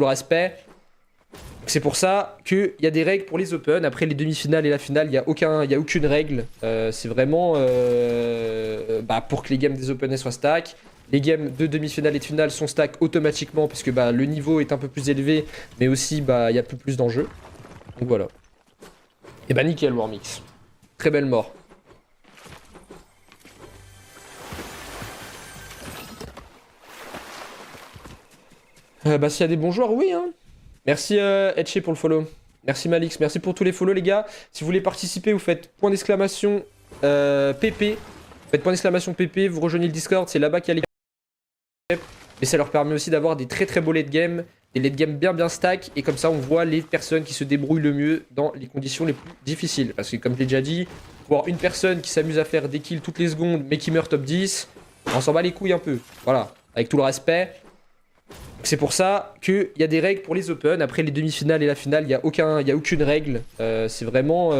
le respect. C'est pour ça qu'il y a des règles pour les Open. Après les demi-finales et la finale, il n'y a aucune règle. C'est vraiment pour que les games des Open soient stack. Les games de demi-finale et de finale sont stack automatiquement parce que le niveau est un peu plus élevé, mais aussi il y a plus d'enjeux. Donc voilà. Et nickel Warmix. Très belle mort. S'il y a des bons joueurs, oui hein. Merci Etche pour le follow. Merci Malix, merci pour tous les follow les gars. Si vous voulez participer, vous faites point d'exclamation PP. Vous faites point d'exclamation PP, vous rejoignez le Discord, c'est là-bas qu'il y a les... Mais ça leur permet aussi d'avoir des très beaux late game, des late game bien stack, et comme ça on voit les personnes qui se débrouillent le mieux dans les conditions les plus difficiles. Parce que comme je l'ai déjà dit, voir une personne qui s'amuse à faire des kills toutes les secondes, mais qui meurt top 10, on s'en bat les couilles un peu. Voilà, avec tout le respect. C'est pour ça qu'il y a des règles pour les Open. Après les demi-finales et la finale, il n'y a aucune règle. C'est vraiment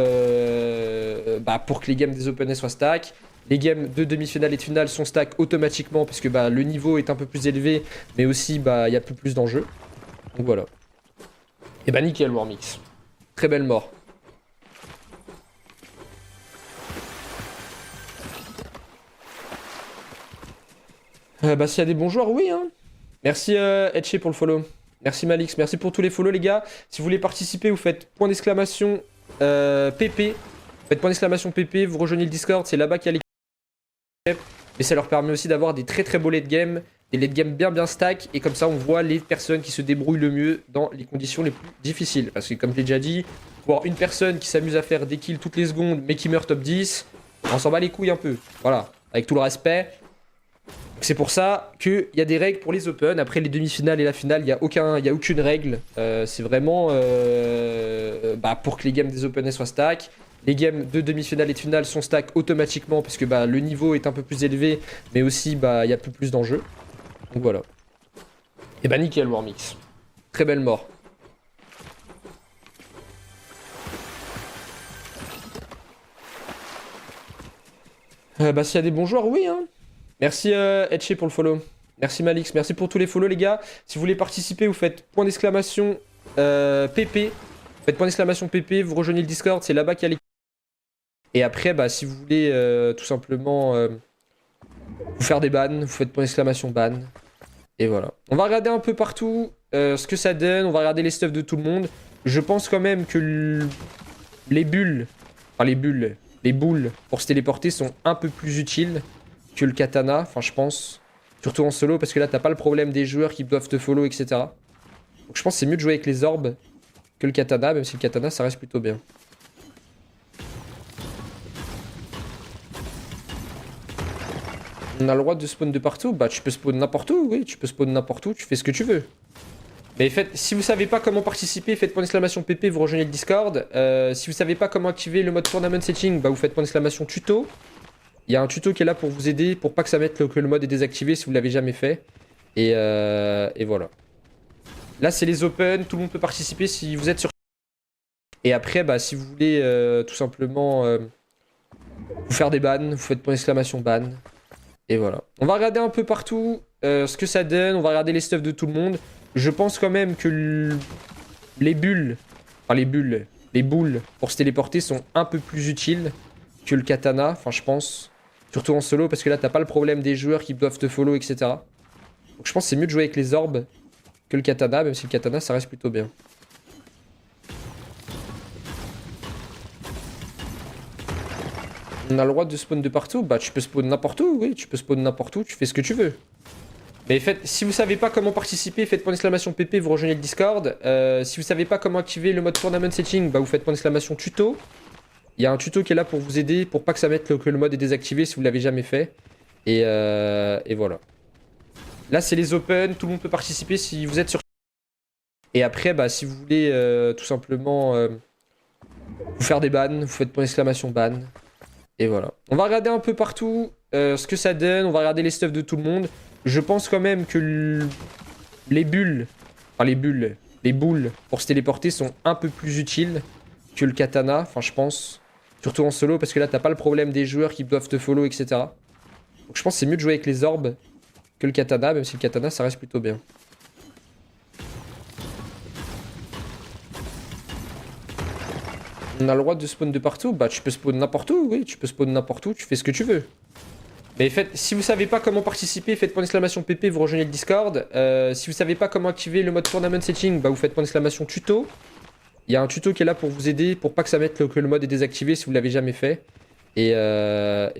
pour que les games des Open soient stack. Les games de demi-finale et de finale sont stack automatiquement parce que le niveau est un peu plus élevé, mais aussi il y a plus d'enjeux. Donc voilà. Et nickel Warmix. Très belle mort. S'il y a des bons joueurs, oui hein. Merci Etche pour le follow. Merci Malix, merci pour tous les follow les gars. Si vous voulez participer, vous faites point d'exclamation PP. Vous faites point d'exclamation PP, vous rejoignez le Discord, c'est là-bas qu'il y a les... Mais ça leur permet aussi d'avoir des très beaux late game, des late game bien stack, et comme ça on voit les personnes qui se débrouillent le mieux dans les conditions les plus difficiles. Parce que comme je l'ai déjà dit, voir une personne qui s'amuse à faire des kills toutes les secondes, mais qui meurt top 10, on s'en bat les couilles un peu. Voilà, avec tout le respect. C'est pour ça qu'il y a des règles pour les Open. Après les demi-finales et la finale, il n'y a aucune règle. C'est vraiment pour que les games des Open soient stack. Les games de demi-finale et de finale sont stack automatiquement parce que le niveau est un peu plus élevé, mais aussi il y a plus d'enjeux. Donc voilà. Et nickel Warmix. Très belle mort. S'il y a des bons joueurs, oui hein. Merci Etche pour le follow. Merci Malix, merci pour tous les follow les gars. Si vous voulez participer, vous faites point d'exclamation PP. Vous faites point d'exclamation PP, vous rejoignez le Discord, c'est là-bas qu'il y a les... Et après, si vous voulez tout simplement vous faire des bans, vous faites point d'exclamation ban. Et voilà. On va regarder un peu partout ce que ça donne, on va regarder les stuffs de tout le monde. Je pense quand même que les bulles, les boules pour se téléporter sont un peu plus utiles que le katana, je pense. Surtout en solo, parce que là, t'as pas le problème des joueurs qui doivent te follow, etc. Donc je pense que c'est mieux de jouer avec les orbes que le katana, même si le katana, ça reste plutôt bien. On a le droit de spawn de partout. Tu peux spawn n'importe où, oui, tu peux spawn n'importe où, tu fais ce que tu veux. Mais si vous savez pas comment participer, faites point d'exclamation PP, vous rejoignez le Discord. Si vous savez pas comment activer le mode tournament setting, vous faites point d'exclamation tuto. Il y a un tuto qui est là pour vous aider, pour pas que ça mette que le mode est désactivé si vous l'avez jamais fait. Et voilà. Là, c'est les Open, tout le monde peut participer si vous êtes sur... Et après, si vous voulez tout simplement vous faire des bans, vous faites point d'exclamation ban. Et voilà. On va regarder un peu partout ce que ça donne, on va regarder les stuffs de tout le monde. Je pense quand même que les bulles, les boules pour se téléporter sont un peu plus utiles que le katana, je pense. Surtout en solo, parce que là, t'as pas le problème des joueurs qui doivent te follow, etc. Donc je pense que c'est mieux de jouer avec les orbes que le katana, même si le katana, ça reste plutôt bien. On a le droit de spawn de partout. Tu peux spawn n'importe où, oui, tu peux spawn n'importe où, tu fais ce que tu veux. Mais si vous savez pas comment participer, faites point d'exclamation PP, vous rejoignez le Discord. Si vous savez pas comment activer le mode tournament setting, vous faites point d'exclamation tuto. Il y a un tuto qui est là pour vous aider, pour pas que ça mette que le mode est désactivé si vous l'avez jamais fait. Et voilà. Là, c'est les Open, tout le monde peut participer si vous êtes sur... Et après, si vous voulez tout simplement vous faire des bans, vous faites point d'exclamation ban. Et voilà. On va regarder un peu partout ce que ça donne, on va regarder les stuffs de tout le monde. Je pense quand même que les bulles, les boules pour se téléporter sont un peu plus utiles que le katana, je pense. Surtout en solo, parce que là, t'as pas le problème des joueurs qui doivent te follow, etc. Donc je pense que c'est mieux de jouer avec les orbes que le katana, même si le katana, ça reste plutôt bien. On a le droit de spawn de partout. Bah, tu peux spawn n'importe où, oui. Tu peux spawn n'importe où, tu fais ce que tu veux. Mais si vous savez pas comment participer, faites point d'exclamation PP, vous rejoignez le Discord. Si vous savez pas comment activer le mode tournament setting, bah vous faites point d'exclamation tuto. Il y a un tuto qui est là pour vous aider, pour pas que ça mette que le mode est désactivé si vous l'avez jamais fait. Et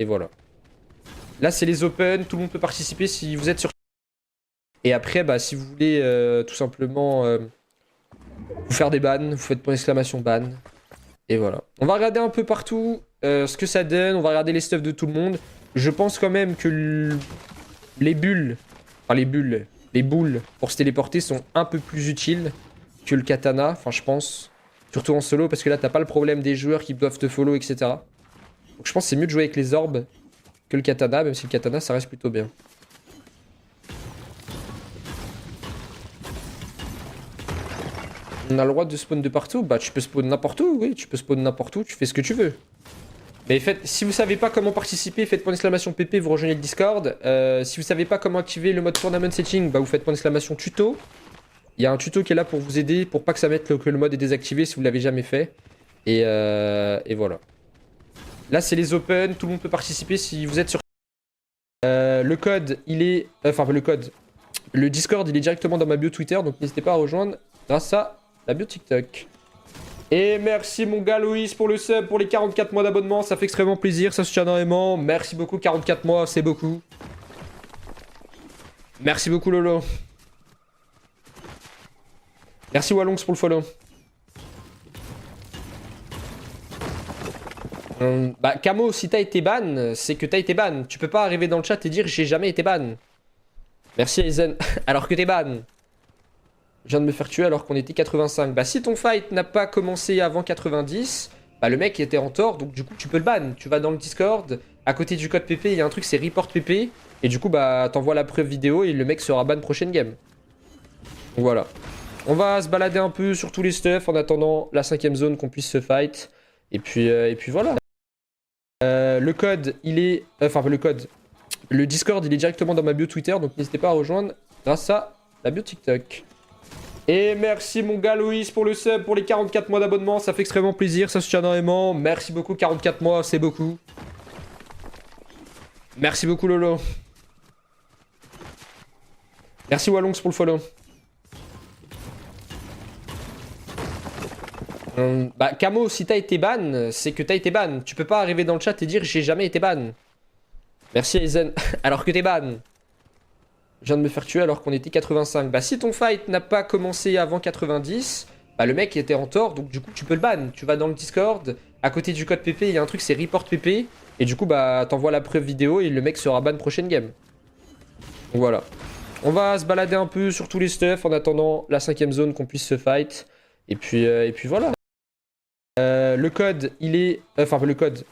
voilà. Là, c'est les open, tout le monde peut participer si vous êtes sur... Et après, bah si vous voulez tout simplement vous faire des bans, vous faites point d'exclamation ban. Et voilà. On va regarder un peu partout ce que ça donne, on va regarder les stuffs de tout le monde. Je pense quand même que les bulles, enfin les boules pour se téléporter sont un peu plus utiles que le katana, enfin je pense. Surtout en solo, parce que là t'as pas le problème des joueurs qui doivent te follow, etc. Donc je pense que c'est mieux de jouer avec les orbes que le katana, même si le katana ça reste plutôt bien. On a le droit de spawn de partout, bah tu peux spawn n'importe où, oui, tu peux spawn n'importe où, tu fais ce que tu veux. Mais si vous savez pas comment participer, faites point d'exclamation PP, vous rejoignez le Discord. Si vous savez pas comment activer le mode tournament setting, bah vous faites point d'exclamation tuto. Il y a un tuto qui est là pour vous aider, pour pas que ça mette que le mode est désactivé si vous l'avez jamais fait. Et voilà. Là, c'est les open, tout le monde peut participer si vous êtes sur... le code, il est... Enfin, le code. Le Discord, il est directement dans ma bio Twitter, donc n'hésitez pas à rejoindre grâce à la bio TikTok. Et merci mon gars Loïs pour le sub, pour les 44 mois d'abonnement, ça fait extrêmement plaisir, ça soutient énormément. Merci beaucoup, 44 mois, c'est beaucoup. Merci beaucoup Lolo. Merci Wallonx pour le follow. Bah Camo, si t'as été ban, c'est que t'as été ban. Tu peux pas arriver dans le chat et dire j'ai jamais été ban. Merci Aizen, alors que t'es ban. Je viens de me faire tuer alors qu'on était 85. Bah si ton fight n'a pas commencé avant 90, bah le mec était en tort, donc du coup tu peux le ban. Tu vas dans le Discord, à côté du code PP, il y a un truc c'est report PP, et du coup bah t'envoies la preuve vidéo et le mec sera ban prochaine game. Donc voilà. On va se balader un peu sur tous les stuffs en attendant la 5ème zone qu'on puisse se fight. Et puis voilà. Le code, il est... Enfin le code. Le Discord, il est directement dans ma bio Twitter, donc n'hésitez pas à rejoindre grâce à la bio TikTok. Et merci mon gars Loïs pour le sub, pour les 44 mois d'abonnement, ça fait extrêmement plaisir, ça soutient énormément. Merci beaucoup, 44 mois, c'est beaucoup. Merci beaucoup Lolo. Merci Wallonx pour le follow. Bah Camo, si t'as été ban, c'est que t'as été ban. Tu peux pas arriver dans le chat et dire j'ai jamais été ban. Merci Aizen, alors que t'es ban. Je viens de me faire tuer alors qu'on était 85. Bah si ton fight n'a pas commencé avant 90, bah le mec était en tort, donc du coup tu peux le ban. Tu vas dans le Discord, à côté du code PP, il y a un truc c'est report PP, et du coup bah t'envoies la preuve vidéo et le mec sera ban prochaine game. Donc voilà. On va se balader un peu sur tous les stuffs en attendant la 5ème zone qu'on puisse se fight. Et puis voilà. Le code, il est... Enfin le code.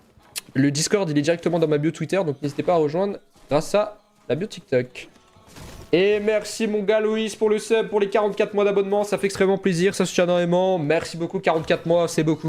Le Discord, il est directement dans ma bio Twitter, donc n'hésitez pas à rejoindre grâce à la bio TikTok. Et merci mon gars Loïs pour le sub, pour les 44 mois d'abonnement, ça fait extrêmement plaisir, ça soutient énormément. Merci beaucoup, 44 mois, c'est beaucoup.